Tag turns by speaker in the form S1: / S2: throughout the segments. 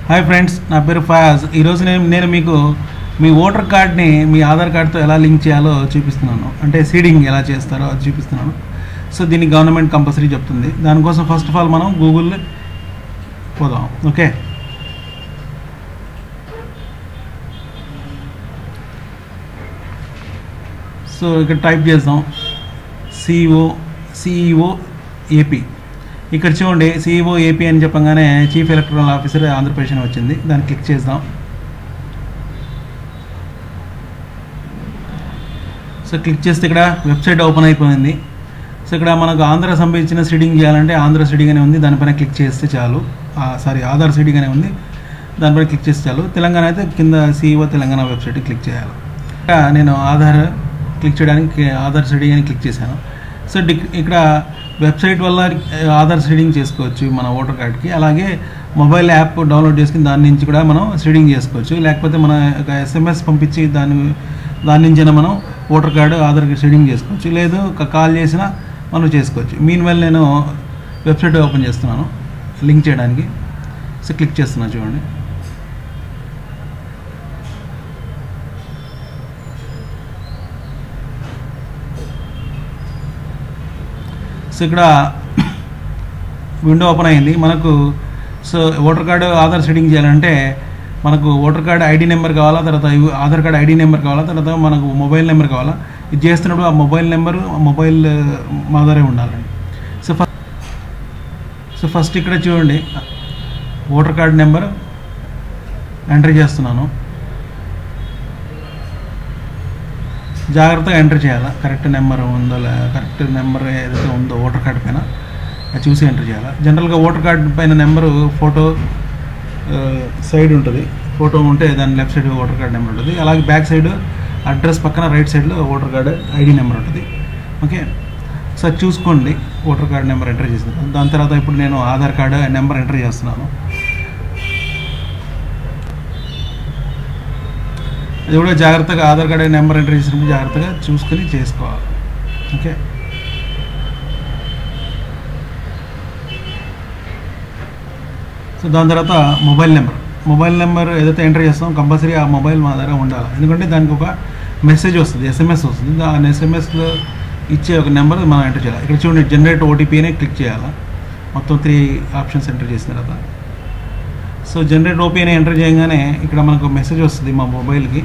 S1: Hi friends, నా పేరు ఫయాజ్. ఈరోజు నేను మీకు మీ ఓటర్ కార్డ్ని మీ ఆధార్ కార్డ్తో ఎలా లింక్ చేయాలో చూపిస్తున్నాను. అంటే సీడింగ్ ఎలా చేస్తారో అది చూపిస్తున్నాను. సో దీన్ని గవర్నమెంట్ కంపల్సరీ చెప్తుంది. దానికోసం ఫస్ట్ ఆఫ్ ఆల్ మనం గూగుల్ పోదాం. ఓకే, సో ఇక్కడ టైప్ చేద్దాం సిఇఓ ఏపీ. ఇక్కడ చూడండి, సిఇఓ ఏపీ అని చెప్పగానే చీఫ్ ఎలక్టరల్ ఆఫీసర్ ఆంధ్రప్రదేశ్ అని వచ్చింది. దాన్ని క్లిక్ చేద్దాం. సో క్లిక్ చేస్తే ఇక్కడ వెబ్సైట్ ఓపెన్ అయిపోయింది. సో ఇక్కడ మనకు ఆంధ్ర సంబంధించిన సీడింగ్ చేయాలంటే ఆంధ్ర సీడింగ్ అనే ఉంది, దానిపైన క్లిక్ చేస్తే చాలు. ఆధార్ సీడింగ్ అనే ఉంది, దానిపైన క్లిక్ చేస్తే చాలు. తెలంగాణ అయితే కింద సిఇఓ తెలంగాణ వెబ్సైట్ క్లిక్ చేయాలి. నేను ఆధార్ క్లిక్ చేయడానికి ఆధార్ సీడింగ్ అని క్లిక్ చేశాను. సో ఇక్కడ వెబ్సైట్ వల్ల ఆధార్ సీడింగ్ చేసుకోవచ్చు మన ఓటర్ కార్డ్కి. అలాగే మొబైల్ యాప్ డౌన్లోడ్ చేసుకుని దాని నుంచి కూడా మనం సీడింగ్ చేసుకోవచ్చు. లేకపోతే మన SMS పంపించి దాని నుంచైనా మనం ఓటర్ కార్డు ఆధార్కి సీడింగ్ చేసుకోవచ్చు. లేదు కాల్ చేసినా మనం చేసుకోవచ్చు. మీన్వైల్ నేను వెబ్సైట్ ఓపెన్ చేస్తున్నాను లింక్ చేయడానికి. సో క్లిక్ చేస్తున్నాను, చూడండి. సో ఇక్కడ విండో ఓపెన్ అయింది మనకు. So voter card Aadhaar seeding చేయాలంటే మనకు ఓటర్ కార్డు ఐడి నెంబర్ కావాలా, తర్వాత ఆధార్ కార్డు ఐడి నెంబర్ కావాలా, తర్వాత మనకు మొబైల్ నెంబర్ కావాలా. ఇది చేస్తున్నప్పుడు ఆ మొబైల్ నెంబరు మొబైల్ ఆధారే ఉండాలండి. సో ఫస్ట్ ఇక్కడ చూడండి, ఓటర్ కార్డు నెంబర్ ఎంటర్ చేస్తున్నాను. జాగ్రత్తగా ఎంటర్ చేయాలి. కరెక్ట్ నెంబర్ ఉందో కరెక్ట్ నెంబర్ ఏదైతే ఉందో ఓటర్ కార్డు పైన అది చూసి ఎంటర్ చేయాలి. జనరల్గా ఓటర్ కార్డు పైన నెంబరు ఫోటో సైడ్ ఉంటుంది. ఫోటో ఉంటే దాని left side voter card number ఉంటుంది. అలాగే బ్యాక్ సైడ్ అడ్రస్ పక్కన రైట్ సైడ్లో ఓటర్ కార్డు ఐడి నెంబర్ ఉంటుంది. ఓకే, సో చూసుకోండి ఓటర్ కార్డు నెంబర్ ఎంటర్ చేసిన దాని తర్వాత ఇప్పుడు నేను ఆధార్ కార్డు నెంబర్ ఎంటర్ చేస్తున్నాను. అది కూడా జాగ్రత్తగా ఆధార్ కార్డు నెంబర్ ఎంటర్ చేసినప్పుడు జాగ్రత్తగా చూసుకొని చేసుకోవాలి. ఓకే, సో దాని తర్వాత మొబైల్ నెంబర్ ఏదైతే ఎంటర్ చేస్తామో కంపల్సరీ ఆ మొబైల్ మా దగ్గర ఉండాలి. ఎందుకంటే దానికి ఒక మెసేజ్ వస్తుంది, SMS వస్తుంది. ఆ SMSలో ఇచ్చే ఒక నెంబర్ మనం ఎంటర్ చేయాలి. ఇక్కడ చూడండి, జనరేట్ OTP అనే క్లిక్ చేయాలి. మొత్తం 3 ఆప్షన్స్ ఎంటర్ చేసిన తర్వాత సో జనరేట్ OTP అని ఎంటర్ చేయగానే ఇక్కడ మనకు మెసేజ్ వస్తుంది మా మొబైల్కి.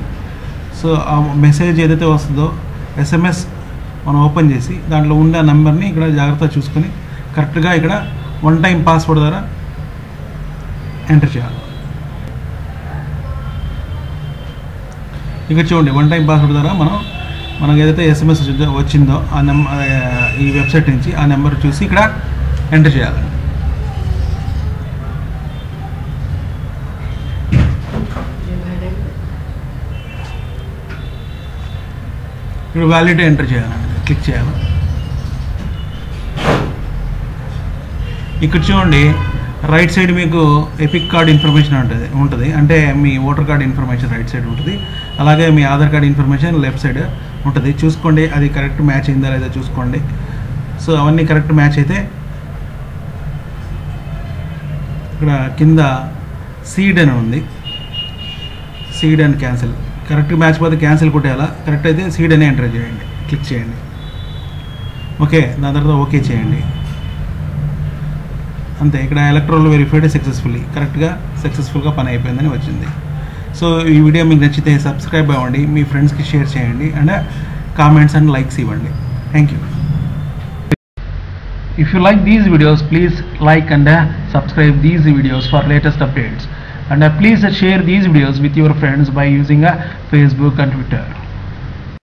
S1: సో ఆ మెసేజ్ ఏదైతే వస్తుందో SMS మనం ఓపెన్ చేసి దాంట్లో ఉండే ఆ నెంబర్ని ఇక్కడ జాగ్రత్తగా చూసుకొని కరెక్ట్గా ఇక్కడ 1 టైం పాస్వర్డ్ ద్వారా ఎంటర్ చేయాలి. ఇక్కడ చూడండి, 1 టైం పాస్వర్డ్ ద్వారా మనకు ఏదైతే SMS వచ్చిందో ఆ నెంబర్ ఈ వెబ్సైట్ నుంచి ఆ నెంబర్ చూసి ఇక్కడ ఎంటర్ చేయాలి. ఇక్కడ వ్యాలిడిటీ ఎంటర్ చేయాలండి, క్లిక్ చేయాలి. ఇక్కడ చూడండి, రైట్ సైడ్ మీకు ఎపిక్ కార్డ్ ఇన్ఫర్మేషన్ ఉంటుంది. అంటే మీ voter card information right side ఉంటుంది. అలాగే మీ Aadhaar card information left side ఉంటుంది. చూసుకోండి అది కరెక్ట్ మ్యాచ్ అయిందా లేదా చూసుకోండి. సో అవన్నీ కరెక్ట్ మ్యాచ్ అయితే ఇక్కడ కింద సీడ్ అని ఉంది, seed and cancel. Correct match పోతే క్యాన్సిల్ కొట్టేయాలా, కరెక్ట్ అయితే సీడ్ అని ఎంటర్ చేయండి, క్లిక్ చేయండి. ఓకే, దాని తర్వాత ఓకే చేయండి. అంతే, ఇక్కడ ఎలక్ట్రల్ వెరిఫైడ్ సక్సెస్ఫుల్గా పని అయిపోయిందని వచ్చింది. సో ఈ వీడియో మీకు నచ్చితే సబ్స్క్రైబ్ అవ్వండి, మీ ఫ్రెండ్స్కి షేర్ చేయండి, అండ్ కామెంట్స్ అండ్ లైక్స్ ఇవ్వండి. Thank you. If you like these videos, please like and subscribe these videos for latest updates. And please share these videos with your friends by using Facebook and Twitter.